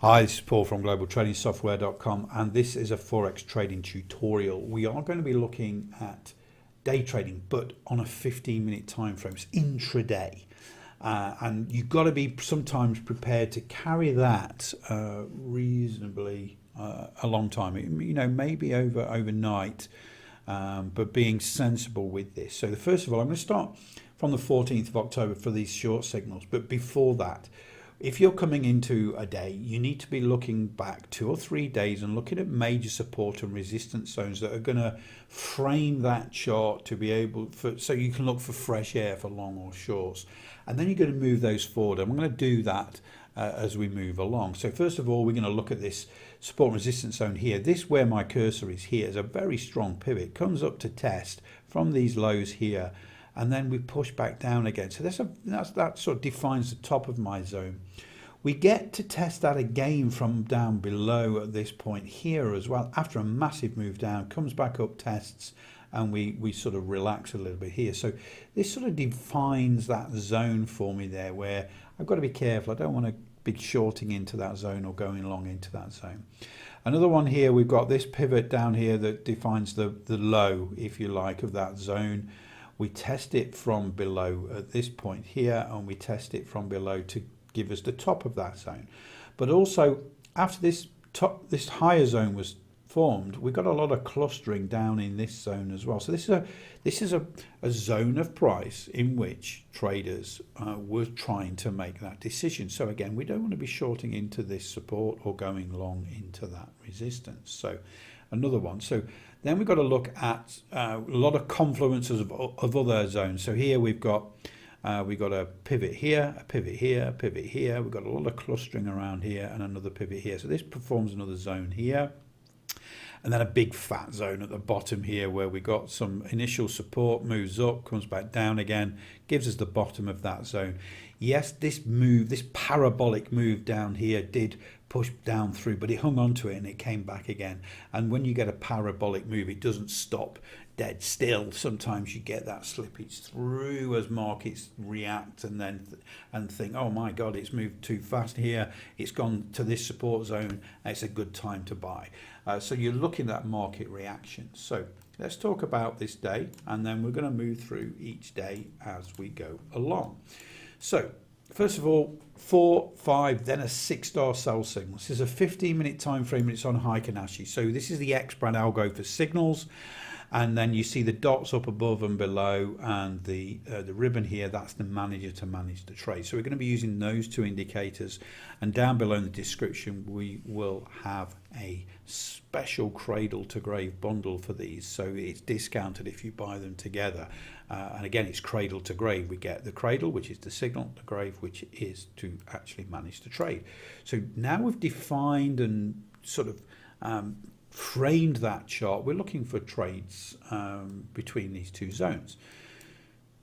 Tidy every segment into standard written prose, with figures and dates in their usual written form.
Hi, this is Paul from globaltradingsoftware.com, and this is a Forex trading tutorial. We are going to be looking at day trading, but on a 15-minute time frame. It's intraday. And you've got to be sometimes prepared to carry that reasonably a long time. Maybe overnight, but being sensible with this. So first of all, I'm going to start from the 14th of October for these short signals. But before that, if you're coming into a day, you need to be looking back 2 or 3 days and looking at major support and resistance zones that are going to frame that chart to be able so you can look for fresh air for long or shorts. And then you're going to move those forward. I'm going to do that as we move along. So first of all, we're going to look at this support and resistance zone here. This, where my cursor is here, is a very strong pivot. Comes up to test from these lows here, and then we push back down again. So that sort of defines the top of my zone. We get to test that again from down below at this point here as well. After a massive move down, comes back up, tests, and we sort of relax a little bit here. So this sort of defines that zone for me there, where I've got to be careful. I don't want to be shorting into that zone or going long into that zone. Another one here, we've got this pivot down here that defines the low, if you like, of that zone. We test it from below at this point here, and we test it from below to give us the top of that zone. But also, after this higher zone was formed, we got a lot of clustering down in this zone as well. So this is a zone of price in which traders were trying to make that decision. So again, we don't want to be shorting into this support or going long into that resistance. So another one. So then we've got to look at a lot of confluences of other zones. So here we've got a pivot here, a pivot here, a pivot here. We've got a lot of clustering around here and another pivot here. So this performs another zone here. And then a big fat zone at the bottom here where we got some initial support, moves up, comes back down again, gives us the bottom of that zone. Yes, this parabolic move down here did push down through, but it hung on to it and it came back again. And when you get a parabolic move, it doesn't stop dead still. Sometimes you get that slippage through as markets react and think, oh my God, it's moved too fast here. It's gone to this support zone. It's a good time to buy. So you're looking at market reaction. So let's talk about this day, and then we're going to move through each day as we go along. So first of all, 4, 5, then a 6-star sell signal. This is a 15-minute time frame, and it's on Hypothetical. So this is the X-Brand algo for signals. And then you see the dots up above and below, and the ribbon here, that's the manager to manage the trade. So we're going to be using those two indicators, and down below in the description we will have a special cradle to grave bundle for these, so it's discounted if you buy them together. And again, it's cradle to grave. We get the cradle, which is the signal, the grave, which is to actually manage the trade. So now we've defined and sort of framed that chart. We're looking for trades between these two zones.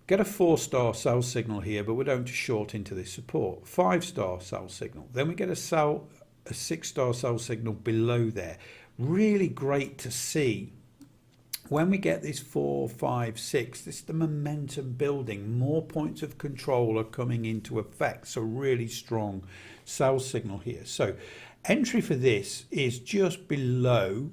Get a 4-star sell signal here, but we don't short into this support. 5-star sell signal. Then we get a 6-star sell signal below there. Really great to see. When we get this 4, 5, 6, this is the momentum building. More points of control are coming into effect. So really strong sell signal here. So entry for this is just below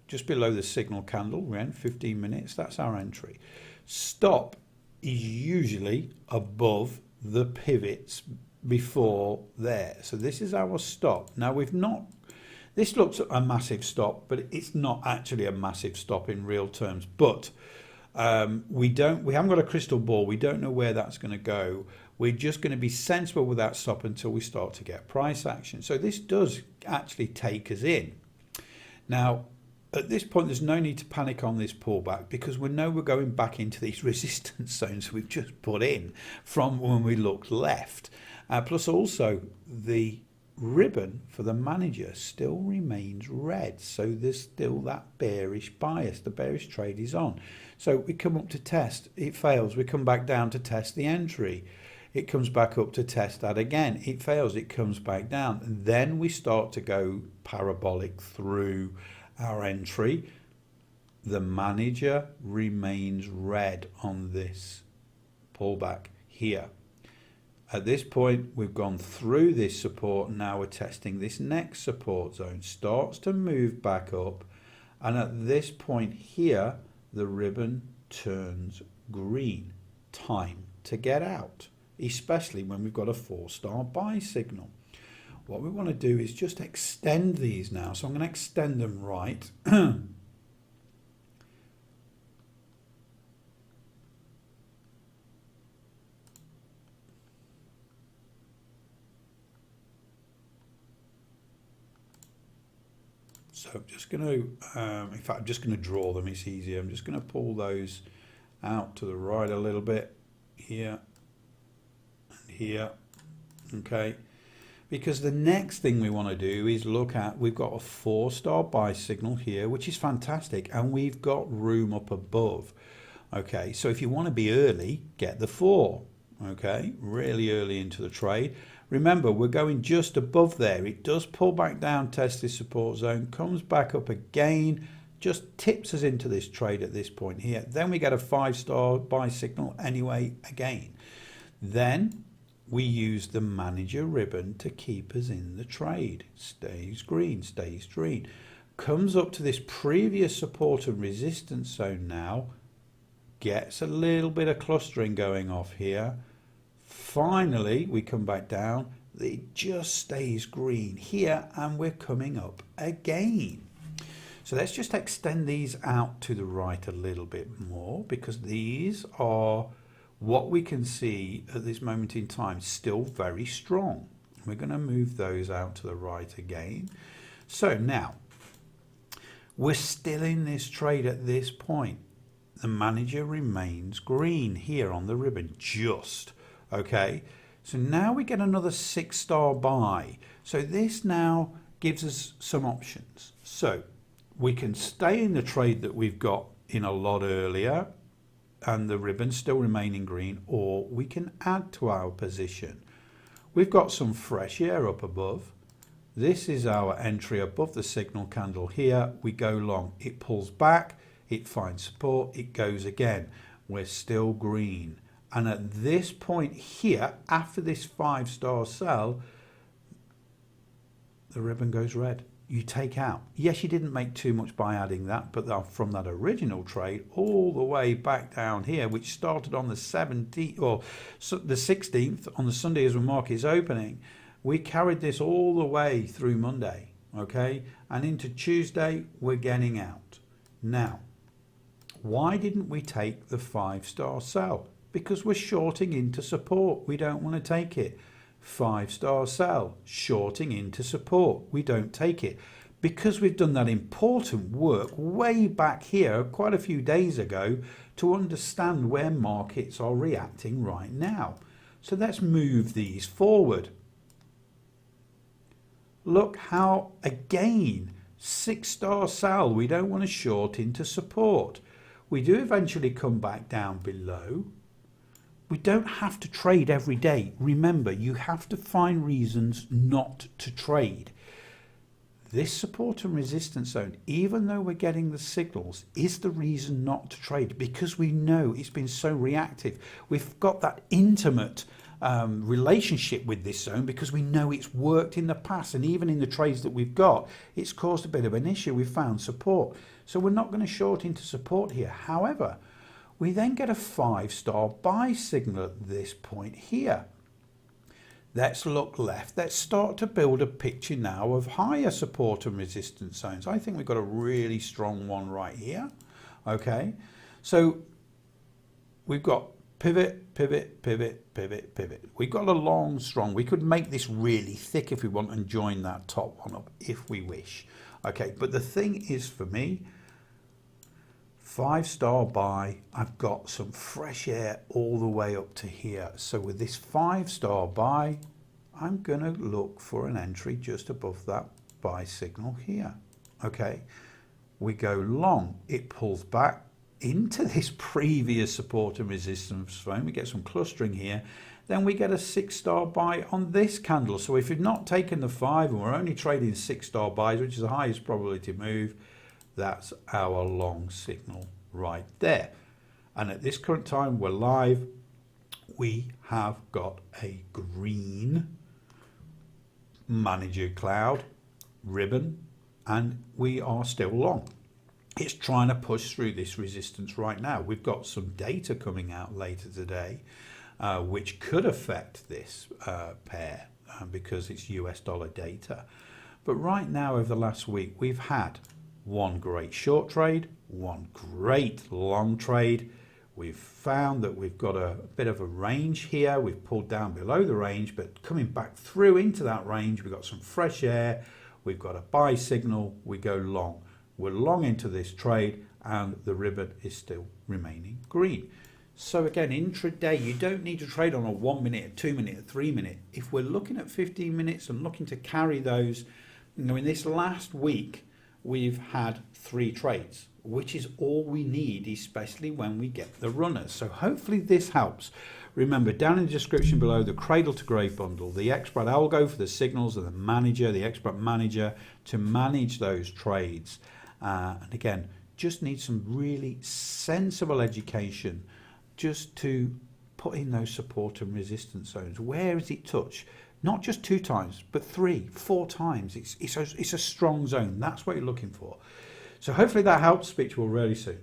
just below the signal candle. We're in 15 minutes. That's our entry. Stop is usually above the pivots before there. So this is our stop. Now this looks a massive stop, but it's not actually a massive stop in real terms. But we haven't got a crystal ball. We don't know where that's going to go. We're just going to be sensible with that stop until we start to get price action. So this does actually take us in. Now, at this point, there's no need to panic on this pullback, because we know we're going back into these resistance zones we've just put in from when we looked left. Plus also the ribbon for the manager still remains red, so there's still that bearish bias. The bearish trade is on. So we come up to test, it fails. We come back down to test the entry. It comes back up to test that again. It fails, it comes back down. And then we start to go parabolic through our entry. The manager remains red on this pullback here. At this point, we've gone through this support. Now we're testing this next support zone. Starts to move back up. And at this point here, the ribbon turns green. Time to get out, especially when we've got a 4-star buy signal. What we want to do is just extend these now. So I'm going to extend them right. So I'm just going to, in fact, I'm just going to draw them. It's easier. I'm just going to pull those out to the right a little bit here and here. Okay. Because the next thing we want to do is look at, we've got a 4-star buy signal here, which is fantastic. And we've got room up above. Okay. So if you want to be early, get the 4. Okay. Really early into the trade. Remember, we're going just above there. It does pull back down, test this support zone, comes back up again, just tips us into this trade at this point here. Then we get a 5-star buy signal anyway again. Then we use the manager ribbon to keep us in the trade. Stays green, stays green. Comes up to this previous support and resistance zone now. Gets a little bit of clustering going off here. Finally, we come back down. It just stays green here and we're coming up again. So let's just extend these out to the right a little bit more, because these are what we can see at this moment in time still very strong. We're going to move those out to the right again. So now we're still in this trade at this point. The manager remains green here on the ribbon, just. Okay, so now we get another 6-star buy. So this now gives us some options. So we can stay in the trade that we've got in a lot earlier and the ribbon still remaining green, or we can add to our position. We've got some fresh air up above. This is our entry above the signal candle here. We go long, it pulls back, it finds support, it goes again. We're still green. And at this point here, after this 5-star sell, the ribbon goes red. You take out. Yes, you didn't make too much by adding that, but from that original trade all the way back down here, which started on the 17th or the 16th on the Sunday as the market is opening, we carried this all the way through Monday, okay? And into Tuesday, we're getting out. Now, why didn't we take the 5-star sell? Because we're shorting into support. We don't want to take it. 5-star sell, shorting into support. We don't take it. Because we've done that important work way back here quite a few days ago to understand where markets are reacting right now. So let's move these forward. Look how, again, 6-star sell. We don't want to short into support. We do eventually come back down below. We don't have to trade every day. Remember, you have to find reasons not to trade. This support and resistance zone, even though we're getting the signals, is the reason not to trade, because we know it's been so reactive. We've got that intimate relationship with this zone because we know it's worked in the past, and even in the trades that we've got, it's caused a bit of an issue. We've found support. So we're not going to short into support here. However, we then get a 5-star buy signal at this point here. Let's look left. Let's start to build a picture now of higher support and resistance zones. I think we've got a really strong one right here. Okay, so we've got pivot, pivot, pivot, pivot, pivot. We've got a long, strong. We could make this really thick if we want and join that top one up if we wish. Okay, but the thing is for me, 5-star buy, I've got some fresh air all the way up to here. So with this 5-star buy, I'm going to look for an entry just above that buy signal here. Okay, we go long, it pulls back into this previous support and resistance zone. We get some clustering here. Then we get a 6-star buy on this candle. So if you've not taken the 5 and we're only trading 6-star buys, which is the highest probability to move, that's our long signal right there. And at this current time, we're live. we have got a green manager cloud ribbon, and we are still long. It's trying to push through this resistance right now. We've got some data coming out later today, which could affect this pair because it's US dollar data. But right now, over the last week, we've had one great short trade, one great long trade. We've found that we've got a bit of a range here. We've pulled down below the range, but coming back through into that range, we've got some fresh air. We've got a buy signal. We go long. We're long into this trade, and the ribbon is still remaining green. So again, intraday, you don't need to trade on a 1 minute, a 2 minute, a 3 minute. If we're looking at 15 minutes and looking to carry those, in this last week, we've had 3 trades, which is all we need, especially when we get the runners. So hopefully this helps. Remember, down in the description below, the cradle to grave bundle, the expert algo for the signals and the manager, the expert manager to manage those trades. And again, just need some really sensible education just to put in those support and resistance zones. Where is it touched? Not just 2 times, but 3, 4 times. It's a strong zone. That's what you're looking for. So hopefully that helps. Speak to you all really soon.